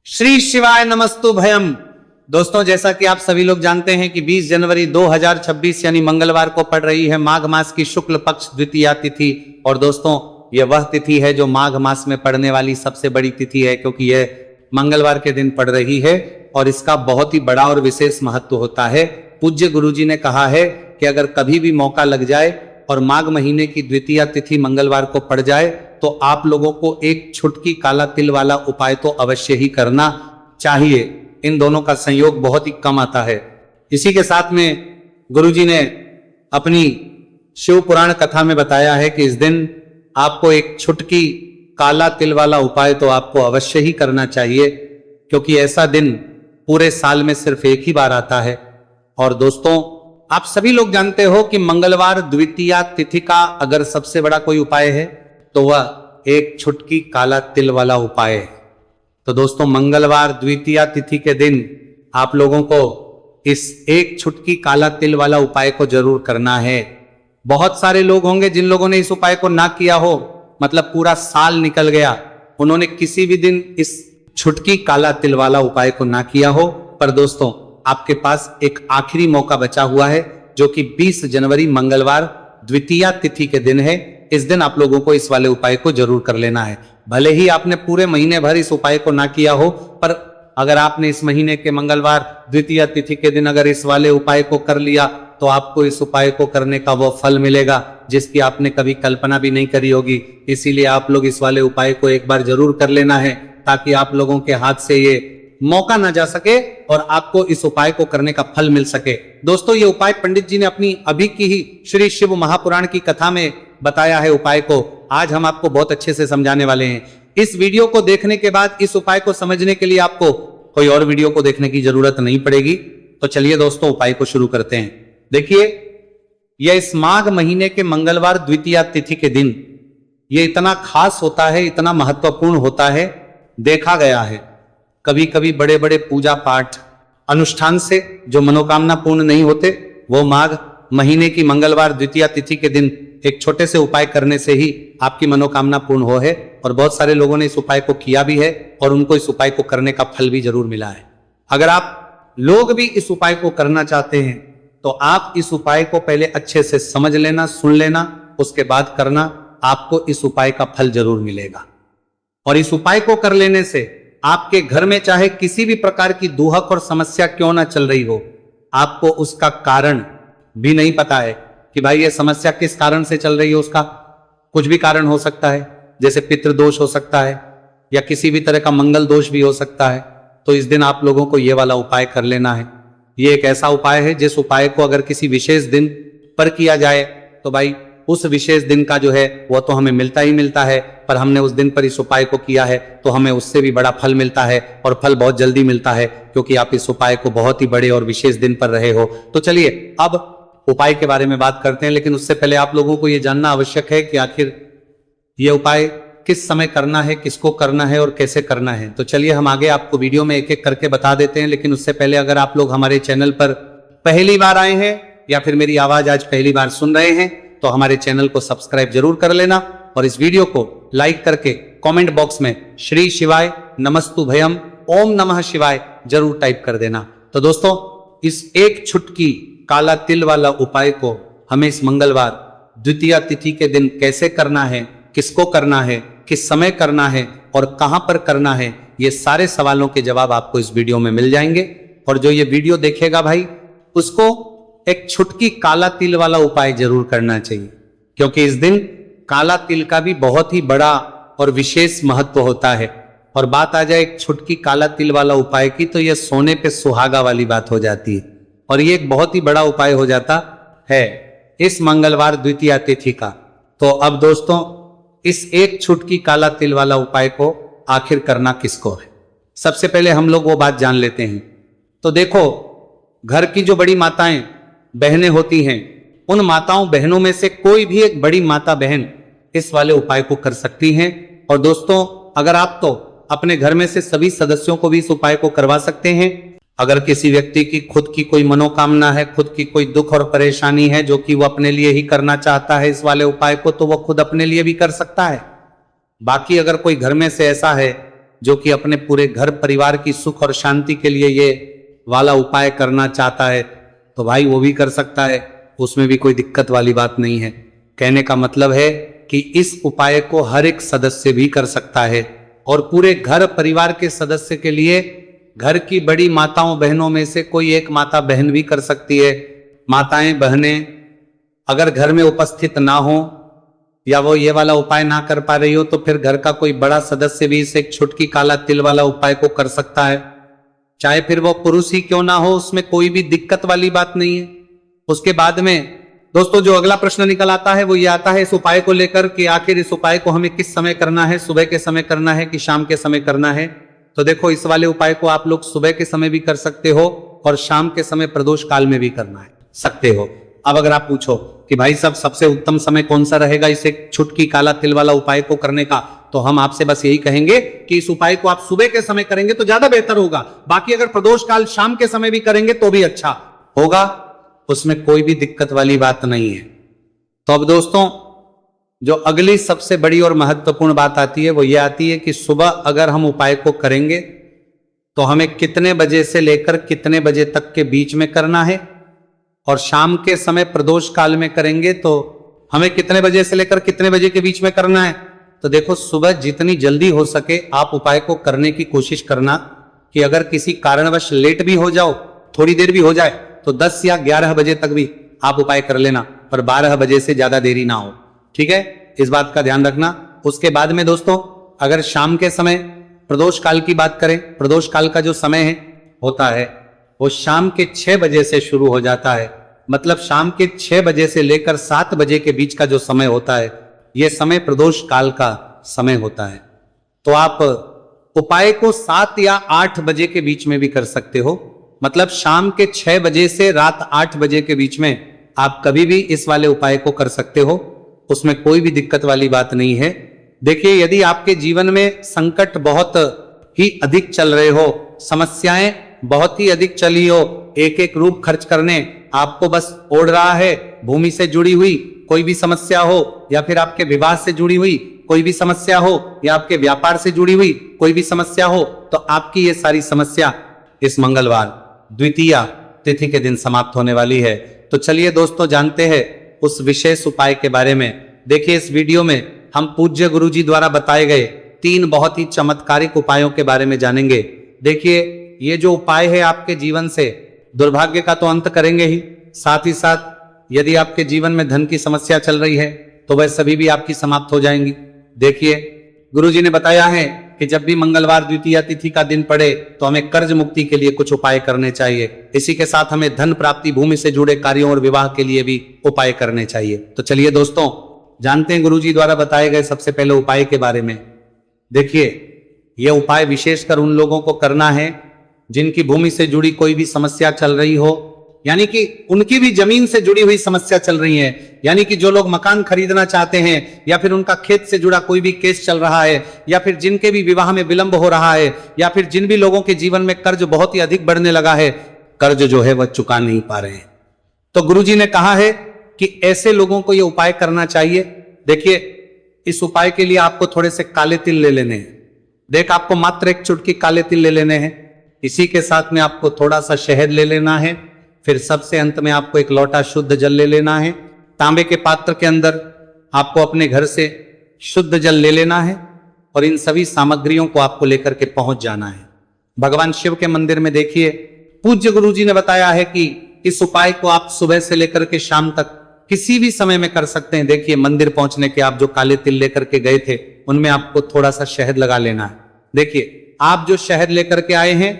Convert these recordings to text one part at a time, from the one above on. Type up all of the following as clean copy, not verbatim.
श्री शिवाय नमस्तु भयम। दोस्तों, जैसा कि आप सभी लोग जानते हैं कि 20 जनवरी 2026 यानी मंगलवार को पड़ रही है माघ मास की शुक्ल पक्ष द्वितीया तिथि। और दोस्तों, यह वह तिथि है जो माघ मास में पड़ने वाली सबसे बड़ी तिथि है, क्योंकि यह मंगलवार के दिन पड़ रही है और इसका बहुत ही बड़ा और विशेष महत्व होता है। पूज्य गुरुजी ने कहा है कि अगर कभी भी मौका लग जाए और माघ महीने की द्वितीया तिथि मंगलवार को पड़ जाए तो आप लोगों को एक छुटकी काला तिल वाला उपाय तो अवश्य ही करना चाहिए। इन दोनों का संयोग बहुत ही कम आता है। इसी के साथ में गुरुजी ने अपनी शिव पुराण कथा में बताया है कि इस दिन आपको एक छुटकी काला तिल वाला उपाय तो आपको अवश्य ही करना चाहिए, क्योंकि ऐसा दिन पूरे साल में सिर्फ एक ही बार आता है। और दोस्तों, आप सभी लोग जानते हो कि मंगलवार द्वितीया तिथि का अगर सबसे बड़ा कोई उपाय है तो वह एक छुटकी काला तिल वाला उपाय है। तो दोस्तों, मंगलवार द्वितीया तिथि के दिन आप लोगों को इस एक छुटकी काला तिल वाला उपाय को जरूर करना है। बहुत सारे लोग होंगे जिन लोगों ने इस उपाय को ना किया हो, मतलब पूरा साल निकल गया, उन्होंने किसी भी दिन इस छुटकी काला तिल वाला उपाय को ना किया हो। पर दोस्तों, आपके पास एक आखिरी मौका बचा हुआ है, जो कि 20 जनवरी मंगलवार द्वितीया तिथि के दिन है। इस दिन आप लोगों को इस वाले उपाय को जरूर कर लेना है। भले ही आपने पूरे महीने भर इस उपाय को ना किया हो, पर अगर आपने इस महीने के मंगलवार द्वितीया तिथि के दिन अगर इस वाले उपाय को कर लिया तो आपको इस उपाय को करने का वो फल मिलेगा जिसकी आपने कभी कल्पना भी नहीं करी होगी। इसीलिए आप लोग इस वाले उपाय को एक बार जरूर कर लेना है, ताकि आप लोगों के हाथ से ये मौका ना जा सके और आपको इस उपाय को करने का फल मिल सके। दोस्तों, ये उपाय पंडित जी ने अपनी अभी की ही श्री शिव महापुराण की कथा में बताया है। उपाय को आज हम आपको बहुत अच्छे से समझाने वाले हैं। इस वीडियो को देखने के बाद इस उपाय को समझने के लिए आपको कोई और वीडियो को देखने की जरूरत नहीं पड़ेगी। तो चलिए दोस्तों, उपाय को शुरू करते हैं। देखिए, यह इस माघ महीने के मंगलवार द्वितीया तिथि के दिन यह इतना खास होता है, इतना महत्वपूर्ण होता है। देखा गया है कभी कभी बड़े बड़े पूजा पाठ अनुष्ठान से जो मनोकामना पूर्ण नहीं होते, वो माघ महीने की मंगलवार द्वितीया तिथि के दिन एक छोटे से उपाय करने से ही आपकी मनोकामना पूर्ण हो है। और बहुत सारे लोगों ने इस उपाय को किया भी है और उनको इस उपाय को करने का फल भी जरूर मिला है। अगर आप लोग भी इस उपाय को करना चाहते हैं तो आप इस उपाय को पहले अच्छे से समझ लेना, सुन लेना, उसके बाद करना। आपको इस उपाय का फल जरूर मिलेगा। और इस उपाय को कर लेने से आपके घर में चाहे किसी भी प्रकार की दुहक और समस्या क्यों ना चल रही हो, आपको उसका कारण भी नहीं पता है कि भाई ये समस्या किस कारण से चल रही है। उसका कुछ भी कारण हो सकता है, जैसे पितृदोष हो सकता है या किसी भी तरह का मंगल दोष भी हो सकता है। तो इस दिन आप लोगों को ये वाला उपाय कर लेना है। ये एक ऐसा उपाय है जिस उपाय को अगर किसी विशेष दिन पर किया जाए तो भाई उस विशेष दिन का जो है वो तो हमें मिलता ही मिलता है, पर हमने उस दिन पर इस उपाय को किया है तो हमें उससे भी बड़ा फल मिलता है, और फल बहुत जल्दी मिलता है, क्योंकि आप इस उपाय को बहुत ही बड़े और विशेष दिन पर रहे हो। तो चलिए अब उपाय के बारे में बात करते हैं, लेकिन उससे पहले आप लोगों को यह जानना आवश्यक है कि आखिर यह उपाय किस समय करना है, किसको करना है और कैसे करना है। तो चलिए हम आगे आपको वीडियो में एक एक करके बता देते हैं। लेकिन उससे पहले अगर आप लोग हमारे चैनल पर पहली बार आए हैं या फिर मेरी आवाज आज पहली बार सुन रहे हैं तो हमारे चैनल को सब्सक्राइब जरूर कर लेना और इस वीडियो को लाइक करके कमेंट बॉक्स में श्री शिवाय नमस्तु भयम ओम नमः शिवाय जरूर टाइप कर देना। तो दोस्तों, इस एक छुटकी काला तिल वाला उपाय को हमें इस मंगलवार द्वितीया तिथि के दिन कैसे करना है, किसको करना है, किस समय करना है और कहां पर करना है, ये सारे सवालों के जवाब आपको इस वीडियो में मिल जाएंगे। और जो ये वीडियो देखेगा भाई, उसको एक छुटकी काला तिल वाला उपाय जरूर करना चाहिए, क्योंकि इस दिन काला तिल का भी बहुत ही बड़ा और विशेष महत्व होता है। और बात आ जाए एक छुटकी काला तिल वाला उपाय की, तो यह सोने पे सुहागा वाली बात हो जाती है और ये एक बहुत ही बड़ा उपाय हो जाता है इस मंगलवार द्वितीया तिथि का। तो अब दोस्तों, इस एक छुटकी काला तिल वाला उपाय को आखिर करना किसको है, सबसे पहले हम लोग वो बात जान लेते हैं। तो देखो, घर की जो बड़ी माताएं बहनें होती हैं, उन माताओं बहनों में से कोई भी एक बड़ी माता बहन इस वाले उपाय को कर सकती हैं। और दोस्तों, अगर आप तो अपने घर में से सभी सदस्यों को भी इस उपाय को करवा सकते हैं। अगर किसी व्यक्ति की खुद की कोई मनोकामना है, खुद की कोई दुख और परेशानी है जो कि वो अपने लिए ही करना चाहता है इस वाले उपाय को, तो वो खुद अपने लिए भी कर सकता है। बाकी अगर कोई घर में से ऐसा है जो कि अपने पूरे घर परिवार की सुख और शांति के लिए ये वाला उपाय करना चाहता है तो भाई वो भी कर सकता है, उसमें भी कोई दिक्कत वाली बात नहीं है। कहने का मतलब है कि इस उपाय को हर एक सदस्य भी कर सकता है और पूरे घर परिवार के सदस्य के लिए घर की बड़ी माताओं बहनों में से कोई एक माता बहन भी कर सकती है। माताएं बहनें अगर घर में उपस्थित ना हो या वो ये वाला उपाय ना कर पा रही हो तो फिर घर का कोई बड़ा सदस्य भी इस एक छुटकी काला तिल वाला उपाय को कर सकता है, चाहे फिर वो पुरुष ही क्यों ना हो, उसमें कोई भी दिक्कत वाली बात नहीं है। उसके बाद में दोस्तों जो अगला प्रश्न निकल आता है वो ये आता है इस उपाय को लेकर कि आखिर इस उपाय को हमें किस समय करना है, सुबह के समय करना है कि शाम के समय करना है। तो देखो इस वाले उपाय को आप लोग सुबह के समय भी कर सकते हो और शाम के समय प्रदोष काल में भी करना है सकते हो। अब अगर आप पूछो कि भाई साहब सबसे उत्तम समय कौन सा रहेगा इसे छुटकी काला तिल वाला उपाय को करने का, तो हम आपसे बस यही कहेंगे कि इस उपाय को आप सुबह के समय करेंगे तो ज्यादा बेहतर होगा। बाकी अगर प्रदोष काल शाम के समय भी करेंगे तो भी अच्छा होगा, उसमें कोई भी दिक्कत वाली बात नहीं है। तो अब दोस्तों जो अगली सबसे बड़ी और महत्वपूर्ण बात आती है वो ये आती है कि सुबह अगर हम उपाय को करेंगे तो हमें कितने बजे से लेकर कितने बजे तक के बीच में करना है, और शाम के समय प्रदोष काल में करेंगे तो हमें कितने बजे से लेकर कितने बजे के बीच में करना है। तो देखो सुबह जितनी जल्दी हो सके आप उपाय को करने की कोशिश करना कि अगर किसी कारणवश लेट भी हो जाओ, थोड़ी देर भी हो जाए, तो 10 या 11 बजे तक भी आप उपाय कर लेना, पर 12 बजे से ज्यादा देरी ना हो, ठीक है, इस बात का ध्यान रखना। उसके बाद में दोस्तों अगर शाम के समय प्रदोष काल की बात करें, प्रदोष काल का जो समय है होता है वो शाम के 6 बजे से शुरू हो जाता है। मतलब शाम के 6 बजे से लेकर 7 बजे के बीच का जो समय होता है यह समय प्रदोष काल का समय होता है। तो आप उपाय को 7 या 8 बजे के बीच में भी कर सकते हो। मतलब शाम के 6 बजे से रात 8 बजे के बीच में आप कभी भी इस वाले उपाय को कर सकते हो, उसमें कोई भी दिक्कत वाली बात नहीं है। देखिए यदि आपके जीवन में संकट बहुत ही अधिक चल रहे हो, समस्याएं बहुत ही अधिक चली हो, एक एक रूप खर्च करने आपको बस ओढ़ रहा है, भूमि से जुड़ी हुई कोई भी समस्या हो या फिर आपके विवाह से जुड़ी हुई कोई भी समस्या हो या आपके व्यापार से जुड़ी हुई कोई भी समस्या हो, तो आपकी ये सारी समस्या इस मंगलवार द्वितीया तिथि के दिन समाप्त होने वाली है। तो चलिए दोस्तों जानते हैं उस विशेष उपाय के बारे में। देखिए इस वीडियो में हम पूज्य गुरुजी द्वारा बताए गए 3 बहुत ही चमत्कारिक उपायों के बारे में जानेंगे। देखिए ये जो उपाय है आपके जीवन से दुर्भाग्य का तो अंत करेंगे ही, साथ ही साथ यदि आपके जीवन में धन की समस्या चल रही है तो वह सभी भी आपकी समाप्त हो जाएंगी। देखिए गुरुजी ने बताया है कि जब भी मंगलवार द्वितीया तिथि का दिन पड़े तो हमें कर्ज मुक्ति के लिए कुछ उपाय करने चाहिए। इसी के साथ हमें धन प्राप्ति, भूमि से जुड़े कार्यों और विवाह के लिए भी उपाय करने चाहिए। तो चलिए दोस्तों जानते हैं गुरुजी द्वारा बताए गए सबसे पहले उपाय के बारे में। देखिए यह उपाय विशेषकर उन लोगों को करना है जिनकी भूमि से जुड़ी कोई भी समस्या चल रही हो, यानी कि उनकी भी जमीन से जुड़ी हुई समस्या चल रही है, यानी कि जो लोग मकान खरीदना चाहते हैं या फिर उनका खेत से जुड़ा कोई भी केस चल रहा है, या फिर जिनके भी विवाह में विलंब हो रहा है, या फिर जिन भी लोगों के जीवन में कर्ज बहुत ही अधिक बढ़ने लगा है, कर्ज जो है वह चुका नहीं पा रहे हैं। तो गुरुजी ने कहा है कि ऐसे लोगों को यह उपाय करना चाहिए। देखिए इस उपाय के लिए आपको थोड़े से काले तिल ले लेने हैं। देख आपको मात्र एक चुटकी काले तिल ले लेने हैं। इसी के साथ में आपको थोड़ा सा शहद ले लेना है। फिर सबसे अंत में आपको एक लोटा शुद्ध जल ले लेना है। तांबे के पात्र के अंदर आपको अपने घर से शुद्ध जल ले लेना है और इन सभी सामग्रियों को आपको लेकर के पहुंच जाना है भगवान शिव के मंदिर में। देखिए पूज्य गुरुजी ने बताया है कि इस उपाय को आप सुबह से लेकर के शाम तक किसी भी समय में कर सकते हैं। देखिए मंदिर पहुंचने के आप जो काले तिल लेकर के गए थे उनमें आपको थोड़ा सा शहद लगा लेना है। देखिए आप जो शहद लेकर के आए हैं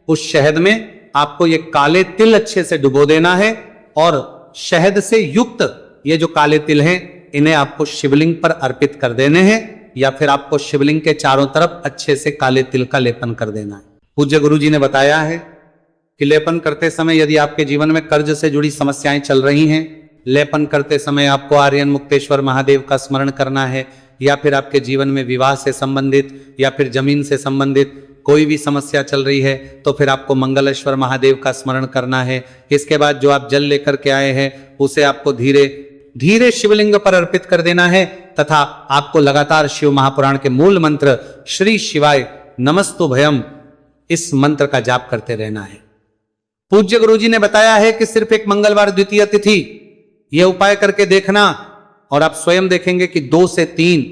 उस शहद में आपको ये काले तिल अच्छे से डुबो देना है और शहद से युक्त ये जो काले तिल हैं इन्हें आपको शिवलिंग पर अर्पित कर देने हैं, या फिर आपको शिवलिंग के चारों तरफ अच्छे से काले तिल का लेपन कर देना है। पूज्य गुरुजी ने बताया है कि लेपन करते समय यदि आपके जीवन में कर्ज से जुड़ी समस्याएं चल रही हैं, लेपन करते समय आपको आर्यन मुक्तेश्वर महादेव का स्मरण करना है, या फिर आपके जीवन में विवाह से संबंधित या फिर जमीन से संबंधित कोई भी समस्या चल रही है तो फिर आपको मंगलेश्वर महादेव का स्मरण करना है। इसके बाद जो आप जल लेकर के आए हैं उसे आपको धीरे धीरे शिवलिंग पर अर्पित कर देना है तथा आपको लगातार शिव महापुराण के मूल मंत्र श्री शिवाय नमस्तुभयम इस मंत्र का जाप करते रहना है। पूज्य गुरुजी ने बताया है कि सिर्फ एक मंगलवार द्वितीया तिथि यह उपाय करके देखना और आप स्वयं देखेंगे कि 2 से 3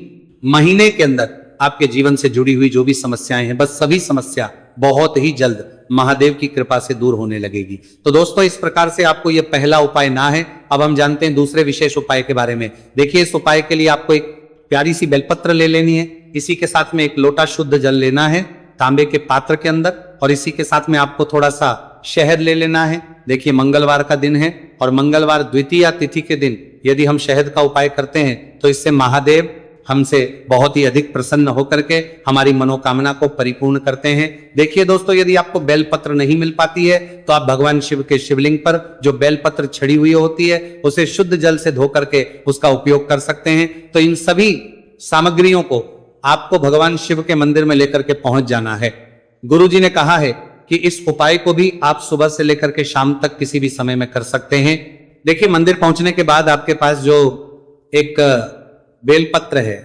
महीने के अंदर आपके जीवन से जुड़ी हुई जो भी समस्याएं हैं, बस सभी समस्या बहुत ही जल्द महादेव की कृपा से दूर होने लगेगी। तो दोस्तों, इस प्रकार से आपको यह पहला उपाय ना है। अब हम जानते हैं दूसरे विशेष उपाय के बारे में। देखिए, इस उपाय के लिए आपको एक प्यारी सी बेलपत्र ले लेनी है। इसी के साथ में एक लोटा शुद्ध जल लेना है तांबे के पात्र के अंदर, और इसी के साथ में आपको थोड़ा सा शहद ले लेना है। देखिए, मंगलवार का दिन है और मंगलवार द्वितीया तिथि के दिन यदि हम शहद का उपाय करते हैं तो इससे महादेव हमसे बहुत ही अधिक प्रसन्न होकर के हमारी मनोकामना को परिपूर्ण करते हैं। देखिए दोस्तों, यदि आपको बेलपत्र नहीं मिल पाती है तो आप भगवान शिव के शिवलिंग पर जो बेलपत्र छड़ी हुई होती है उसे शुद्ध जल से धो करके उसका उपयोग कर सकते हैं। तो इन सभी सामग्रियों को आपको भगवान शिव के मंदिर में लेकर के पहुंच जाना है। गुरुजी ने कहा है कि इस उपाय को भी आप सुबह से लेकर के शाम तक किसी भी समय में कर सकते हैं। देखिए, मंदिर पहुंचने के बाद आपके पास जो एक बेलपत्र है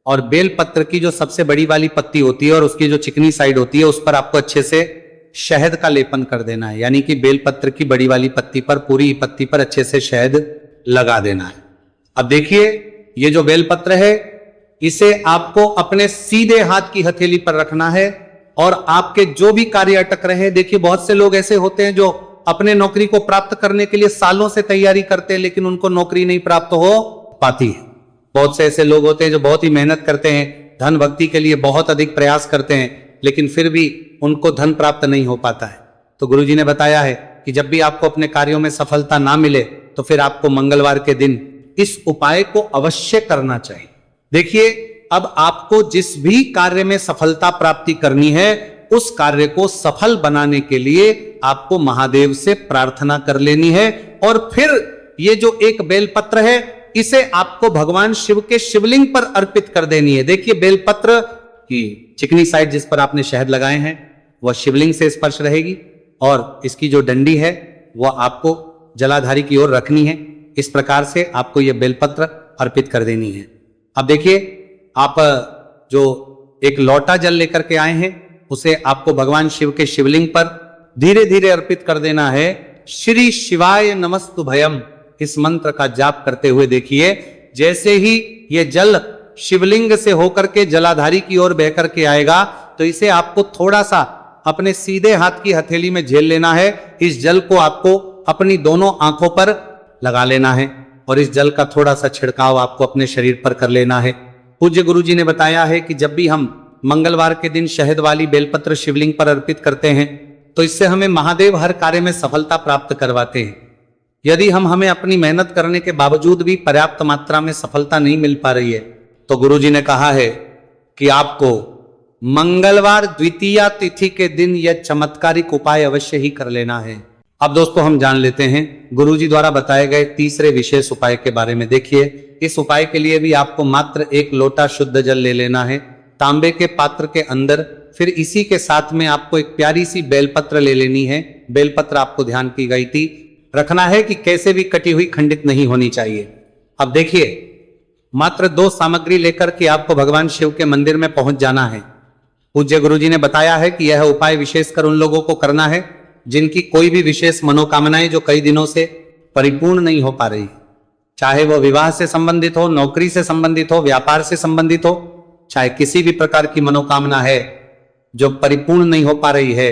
और बेलपत्र की जो सबसे बड़ी वाली पत्ती होती है और उसकी जो चिकनी साइड होती है उस पर आपको अच्छे से शहद का लेपन कर देना है। यानी कि बेलपत्र की बड़ी वाली पत्ती पर, पूरी पत्ती पर अच्छे से शहद लगा देना है। अब देखिए, ये जो बेलपत्र है इसे आपको अपने सीधे हाथ की हथेली पर रखना है और आपके जो भी कार्य अटक रहे हैं, देखिए बहुत से लोग ऐसे होते हैं जो अपने नौकरी को प्राप्त करने के लिए सालों से तैयारी करते हैं लेकिन उनको नौकरी नहीं प्राप्त हो पाती है। बहुत से ऐसे लोग होते हैं जो बहुत ही मेहनत करते हैं, धन भक्ति के लिए बहुत अधिक प्रयास करते हैं, लेकिन फिर भी उनको धन प्राप्त नहीं हो पाता है। तो गुरुजी ने बताया है कि जब भी आपको अपने कार्यों में सफलता ना मिले तो फिर आपको मंगलवार के दिन इस उपाय को अवश्य करना चाहिए। देखिए, अब आपको जिस भी कार्य में सफलता प्राप्ति करनी है उस कार्य को सफल बनाने के लिए आपको महादेव से प्रार्थना कर लेनी है और फिर ये जो एक बेलपत्र है इसे आपको भगवान शिव के शिवलिंग पर अर्पित कर देनी है। देखिए, बेलपत्र की चिकनी साइड जिस पर आपने शहद लगाए हैं वह शिवलिंग से स्पर्श रहेगी और इसकी जो डंडी है वह आपको जलाधारी की ओर रखनी है। इस प्रकार से आपको यह बेलपत्र अर्पित कर देनी है। अब देखिए, आप जो एक लोटा जल लेकर के आए हैं उसे आपको भगवान शिव के शिवलिंग पर धीरे धीरे अर्पित कर देना है। श्री शिवाय नमस्तुभयम इस मंत्र का जाप करते हुए देखिए, जैसे ही यह जल शिवलिंग से होकर के जलाधारी की ओर बह करके आएगा तो इसे आपको थोड़ा सा अपने सीधे हाथ की हथेली में झेल लेना है। इस जल को आपको अपनी दोनों आंखों पर लगा लेना है और इस जल का थोड़ा सा छिड़काव आपको अपने शरीर पर कर लेना है। पूज्य गुरुजी ने बताया है कि जब भी हम मंगलवार के दिन शहद वाली बेलपत्र शिवलिंग पर अर्पित करते हैं तो इससे हमें महादेव हर कार्य में सफलता प्राप्त करवाते हैं। यदि हमें अपनी मेहनत करने के बावजूद भी पर्याप्त मात्रा में सफलता नहीं मिल पा रही है तो गुरुजी ने कहा है कि आपको मंगलवार द्वितीया तिथि के दिन यह चमत्कारिक उपाय अवश्य ही कर लेना है। अब दोस्तों, हम जान लेते हैं गुरुजी द्वारा बताए गए तीसरे विशेष उपाय के बारे में। देखिए, इस उपाय के लिए भी आपको मात्र एक लोटा शुद्ध जल ले लेना है तांबे के पात्र के अंदर। फिर इसी के साथ में आपको एक प्यारी सी बेलपत्र ले लेनी है। बेलपत्र आपको ध्यान की गई थी रखना है कि कैसे भी कटी हुई खंडित नहीं होनी चाहिए। अब देखिए, मात्र 2 सामग्री लेकर के आपको भगवान शिव के मंदिर में पहुंच जाना है। पूज्य गुरुजी ने बताया है कि यह उपाय विशेषकर उन लोगों को करना है जिनकी कोई भी विशेष मनोकामनाएं जो कई दिनों से परिपूर्ण नहीं हो पा रही, चाहे वह विवाह से संबंधित हो, नौकरी से संबंधित हो, व्यापार से संबंधित हो, चाहे किसी भी प्रकार की मनोकामना है जो परिपूर्ण नहीं हो पा रही है,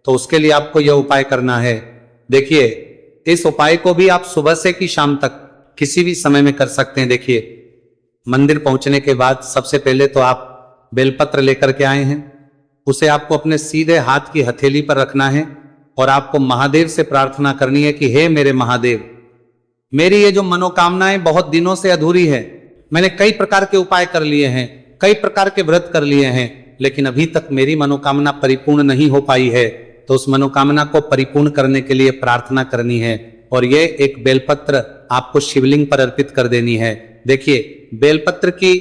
तो उसके लिए आपको यह उपाय करना है। देखिए, इस उपाय को भी आप सुबह से कि शाम तक किसी भी समय में कर सकते हैं। देखिए, मंदिर पहुंचने के बाद सबसे पहले तो आप बेलपत्र लेकर के आए हैं, उसे आपको अपने सीधे हाथ की हथेली पर रखना है और आपको महादेव से प्रार्थना करनी है कि हे मेरे महादेव, मेरी ये जो मनोकामनाएं बहुत दिनों से अधूरी है, मैंने कई प्रकार के उपाय कर लिए हैं, कई प्रकार के व्रत कर लिए हैं, लेकिन अभी तक मेरी मनोकामना परिपूर्ण नहीं हो पाई है। तो उस मनोकामना को परिपूर्ण करने के लिए प्रार्थना करनी है और ये एक बेलपत्र आपको शिवलिंग पर अर्पित कर देनी है। देखिए, बेलपत्र की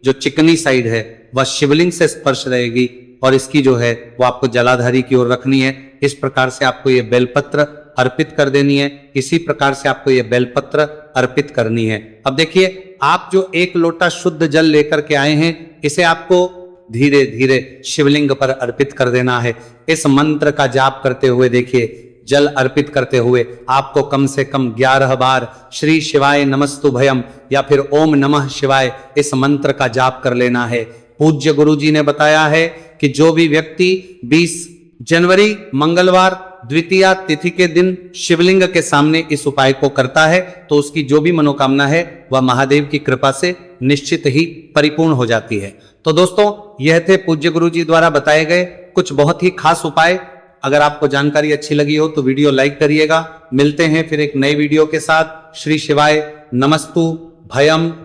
जो चिकनी साइड है वह शिवलिंग से स्पर्श रहेगी और इसकी जो है वो आपको जलाधारी की ओर रखनी है। इस प्रकार से आपको ये बेलपत्र अर्पित कर देनी है। इसी प्रकार से आपको ये बेलपत्र अर्पित करनी है। अब देखिए, आप जो एक लोटा शुद्ध जल लेकर के आए हैं इसे आपको धीरे धीरे शिवलिंग पर अर्पित कर देना है। इस मंत्र का जाप करते हुए देखिए, जल अर्पित करते हुए आपको कम से कम 11 बार श्री शिवाय नमस्तु भयम या फिर ओम नमः शिवाय इस मंत्र का जाप कर लेना है। पूज्य गुरु जी ने बताया है कि जो भी व्यक्ति 20 जनवरी मंगलवार द्वितीया तिथि के दिन शिवलिंग के सामने इस उपाय को करता है तो उसकी जो भी मनोकामना है वह महादेव की कृपा से निश्चित ही परिपूर्ण हो जाती है। तो दोस्तों, यह थे पूज्य गुरु जी द्वारा बताए गए कुछ बहुत ही खास उपाय। अगर आपको जानकारी अच्छी लगी हो तो वीडियो लाइक करिएगा। मिलते हैं फिर एक नए वीडियो के साथ। श्री शिवाय नमस्तु भयम।